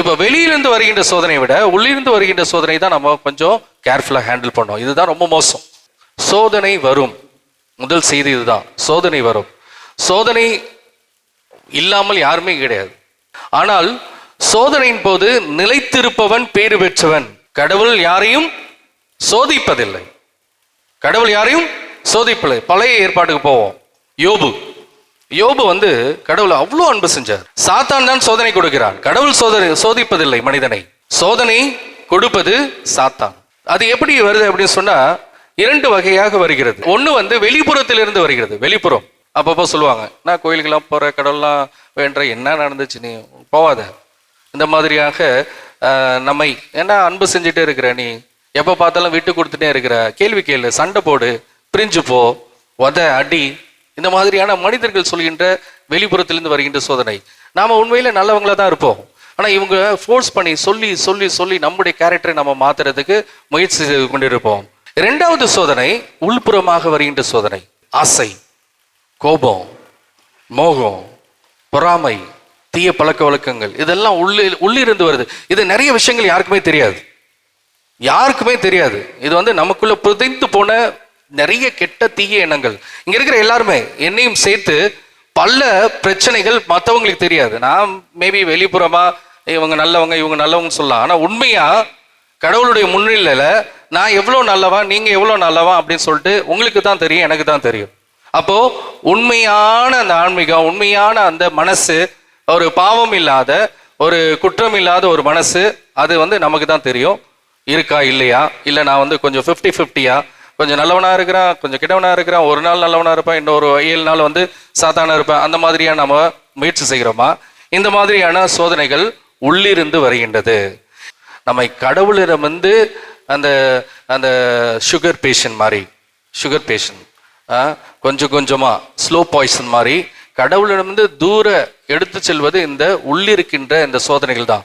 இப்ப வெளியிலிருந்து வருகின்ற சோதனையை விட உள்ளிருந்து வருகின்ற சோதனை தான் நம்ம கொஞ்சம் கேர்ஃபுல்லா ஹேண்டில் பண்ணோம். இதுதான் ரொம்ப மோசம். சோதனை வரும். முதல் செய்தி இதுதான், சோதனை வரும். சோதனை இல்லாமல் யாருமே கிடையாது. ஆனால் சோதனையின் போது நிலைத்திருப்பவன் பேறு பெற்றவன். கடவுள் யாரையும் சோதிப்பதில்லை. கடவுள் யாரையும் சோதிப்பதில்லை. பழைய ஏற்பாட்டுக்கு போவோம். யோபு கடவுள் அவ்வளோ அன்பு செஞ்சார். சாத்தான் தான் சோதனை கொடுக்கிறான். கடவுள் சோதிப்பதில்லை மனிதனை. சோதனை கொடுப்பது சாத்தான். அது எப்படி வருது அப்படின்னு சொன்னா இரண்டு வகையாக வருகிறது. ஒண்ணு வெளிப்புறத்திலிருந்து வருகிறது. வெளிப்புறம் அப்பப்போ சொல்லுவாங்க, நான் கோயிலுக்கெல்லாம் போற, கடவுள்லாம் வேண்ட, என்ன நடந்துச்சு, நீ போவாத. இந்த மாதிரியாக நம்மை என்ன அன்பு செஞ்சுட்டே இருக்கிற, நீ எப்ப பார்த்தாலும் விட்டு கொடுத்துட்டே இருக்கிற, கேள்வி கேளு, சண்டை போடு, பிரிஞ்சு போ, அடி, இந்த மாதிரியான மனிதர்கள் சொல்கின்ற வெளிப்புறத்திலிருந்து வருகின்ற சோதனை. நாம உண்மையில நல்லவங்களா தான் இருப்போம். ஆனா இவங்க ஃபோர்ஸ் பண்ணி சொல்லி சொல்லி சொல்லி நம்முடைய கேரக்டரை நம்ம மாத்துறதுக்கு முயற்சி செய்து கொண்டிருப்போம். இரண்டாவது சோதனை உள்புறமாக வருகின்ற சோதனை. ஆசை, கோபம், மோகம், பொறாமை, தீய பழக்க வழக்கங்கள், இதெல்லாம் உள்ளிருந்து வருது. இது நிறைய விஷயங்கள் யாருக்குமே தெரியாது. இது நமக்குள்ள புதைந்து போன நிறைய கெட்ட தீய எண்ணங்கள். இங்க இருக்கிற எல்லாருமே, என்னையும் சேர்த்து, பல பிரச்சனைகள் மற்றவங்களுக்கு தெரியாது. நான் மேபி வெளிப்புறமா இவங்க நல்லவங்க இவங்க நல்லவங்க சொல்லலாம். ஆனா உண்மையா கடவுளுடைய முன்னிலையில நான் எவ்வளவு நல்லவா, நீங்க எவ்வளவு நல்லவா அப்படின்னு சொல்லிட்டு உங்களுக்கு தான் தெரியும், எனக்கு தான் தெரியும். அப்போ உண்மையான அந்த ஆன்மீகம், உண்மையான அந்த மனசு, ஒரு பாவம் இல்லாத, ஒரு குற்றம் இல்லாத ஒரு மனசு, அது நமக்கு தான் தெரியும். இருக்கா இல்லையா, இல்லை நான் கொஞ்சம் 50-50யா, கொஞ்சம் நல்லவனா இருக்கிறான், கொஞ்சம் கெட்டவனா இருக்கிறான், ஒரு நாள் நல்லவனா இருப்பான், இன்னொரு 7 நாள் சாத்தானா இருப்பேன். அந்த மாதிரியா நம்ம முயற்சி செய்கிறோமா? இந்த மாதிரியான சோதனைகள் உள்ளிருந்து வருகின்றது. நம்மை கடவுளிடம் அந்த அந்த சுகர் பேஷண்ட் மாதிரி, கொஞ்சம் கொஞ்சமா ஸ்லோ பாய்சன் மாதிரி கடவுளிடம் தூர எடுத்து செல்வது இந்த உள்ளிருக்கின்ற இந்த சோதனைகள் தான்.